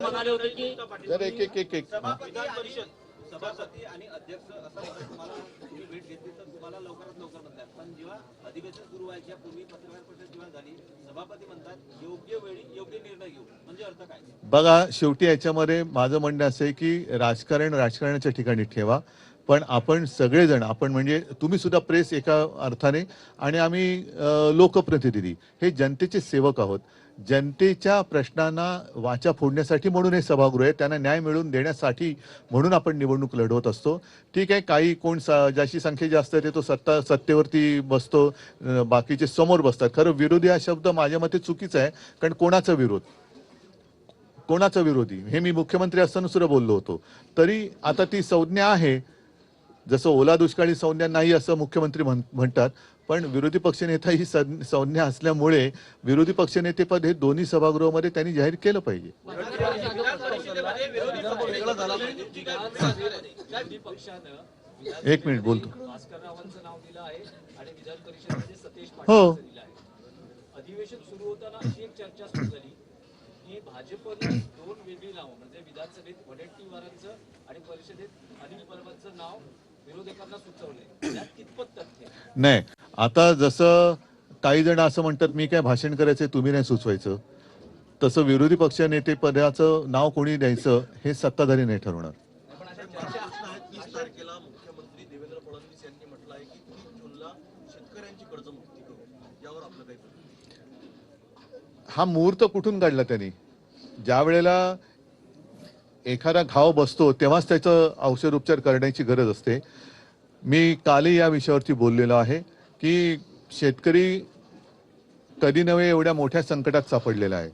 म्हणाले होते की जर एक सभापती आणि अध्यक्ष असं तुम्हाला तुम्ही भेट घेतली तर तुम्हाला लवकरात लवकर म्हणतात, पण जेव्हा अधिवेशन सुरू व्हायच्या पूर्वी पत्रकार परिषद जेव्हा झाली, सभापती म्हणतात योग्य वेळी योग्य निर्णय घेऊ, म्हणजे अर्थ काय? बघा, शेवटी याच्यामध्ये माझं म्हणणं असं आहे की राजकारण राजकारणाच्या ठिकाणी ठेवा, पण आपण सगळेजण, आपण म्हणजे तुम्ही सुद्धा प्रेस एका अर्थाने आणि आम्ही लोकप्रतिनिधी हे जनतेचे सेवक आहोत. जनतेच्या प्रश्नांना वाचा फोडण्यासाठी म्हणून हे सभागृह आहे, त्यांना न्याय मिळवून देण्यासाठी म्हणून आपण निवडणूक लढवत असतो. ठीक आहे, काही कोण ज्याची संख्या जास्त आहे तो सत्तेवरती बसतो, बाकीचे समोर बसतात. खरं विरोधी हा शब्द माझ्या मते चुकीचा आहे, कारण कोणाचा विरोध, कोणाचा विरोधी हे मी मुख्यमंत्री असताना सुद्धा बोललो होतो. तरी आता ती संज्ञा आहे, जसं ओला दुष्काळी संज्ञा नाही असं मुख्यमंत्री म्हणतात, पण विरोधी पक्षनेता ही संज्ञा असल्यामुळे विरोधी पक्षनेतेपद हे दोन्ही सभागृहामध्ये त्यांनी जाहीर केलं पाहिजे. एक मिनिट बोलतो. हो, अधिवेशन सुरू होताना अशी एक चर्चा सुरू झाली की भाजपने दोन वेगळी नावं, म्हणजे विधानसभेत वडेट्टीवारांचं आणि परिषदेत अनिल परबांचं नाव विरोधकांना सुचवलंय. यात कितपत तथ्य नाही. आता जसं काही जण असं म्हणतात मी काय भाषण करायचंय तुम्ही नाही सुचवायचं, तसं विरोधी पक्ष नेते पदाचं नाव कोणी द्यायचं हे सत्ताधारी नाही ठरवणार. मुख्यमंत्री देवेंद्र फडणवीस यांनी म्हटलं आहे की 3 जूनला शेतकऱ्यांची कर्जमुक्ती करू, यावर आपलं काही? हा मुहूर्त कुठून काढला त्यांनी? ज्या वेळेला एखादा घाव बसतो तेव्हाच त्याचं औषध उपचार करण्याची गरज असते. मी कालही या विषयावरती बोललेलो आहे की शेतकरी कधी नव्हे एवढ्या मोठ्या संकटात सापडलेला आहे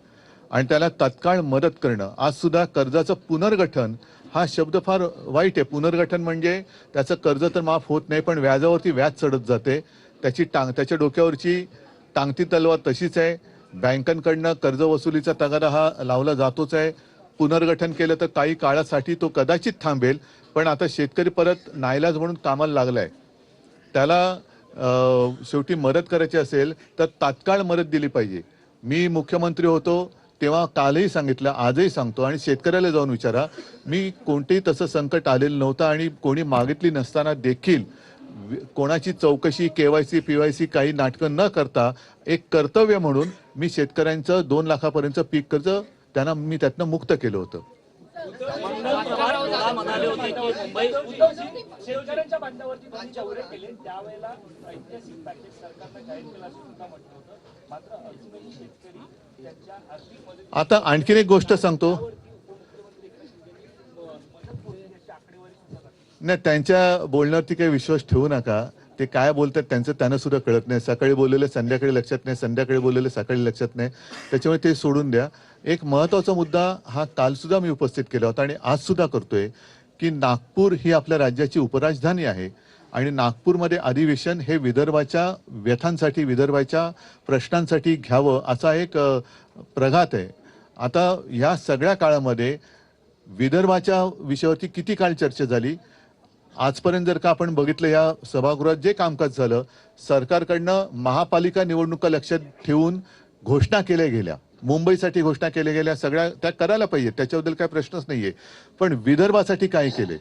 आणि त्याला तात्काळ मदत करणं. आज सुद्धा कर्जाचं पुनर्गठन हा शब्द फार वाईट आहे. पुनर्गठन म्हणजे त्याचं कर्ज तर माफ होत नाही, पण व्याजावरती व्याज चढत जाते. त्याच्या डोक्यावरची टांगती तलवार तशीच आहे. बँकांकडनं कर्ज वसुलीचा तगादा हा लावला जातोच आहे. पुनर्गठन केलं तर काही काळासाठी तो कदाचित थांबेल, पण आता शेतकरी परत नाईलाज म्हणून कामाला लागलाय. त्याला शेवटी मदत करायची असेल तर तात्काळ मदत दिली पाहिजे. मी मुख्यमंत्री होतो तेव्हा कालही सांगितलं, आजही सांगतो आणि शेतकऱ्याला जाऊन विचारा, मी कोणतेही तसं संकट आलेलं नव्हतं आणि कोणी मागितली नसताना देखील कोणाची चौकशी केवायसी पीवायसी काही नाटकं न करता एक कर्तव्य म्हणून मी शेतकऱ्यांचं 2 लाखापर्यंत पीक कर्ज त्यांना मी त्यातनं मुक्त केलं होतं. म्हणाले होते की मुंबई शेतकऱ्यांच्या बांधावरती त्यांनी चौरे केले, त्यावेळेला ऐतिहासिक पॅकेज सरकारनं जाहीर केलं असं सुद्धा म्हटलं होतं. मात्र अजूनही शेतकरी त्यांच्या आर्थिक मदत. आता आणखीन एक गोष्ट सांगतो. नाही, त्यांच्या बोलण्यावरती काही विश्वास ठेवू नका. ते काय बोलतात त्यांचं त्यांना सुद्धा कळत नाही. सकाळी बोललेलं संध्याकाळी लक्षात नाही, संध्याकाळी बोललेलं सकाळी लक्षात नाही. त्याच्यामुळे ते सोडून द्या. एक महत्त्वाचा मुद्दा हा काल सुद्धा मी उपस्थित केला होता आणि आज सुद्धा करतोय की नागपूर ही आपल्या राज्याची उपराजधानी आहे आणि नागपूरमध्ये अधिवेशन हे विदर्भाच्या व्यथांसाठी, विदर्भाच्या प्रश्नांसाठी घ्यावं असा एक प्रघात आहे. आता या सगळ्या काळामध्ये विदर्भाच्या विषयावरती किती काळ चर्चा झाली आजपर्यंत? जर का आपण बघितलं या सभागृहात जे कामकाज झालं, सरकारकडनं महापालिका निवडणुका लक्षात ठेवून घोषणा केल्या गेल्या, मुंबईसाठी घोषणा केल्या गेल्या, सगळ्या त्या करायला पाहिजे, त्याच्याबद्दल काही प्रश्नच नाहीये. पण विदर्भासाठी काय केले?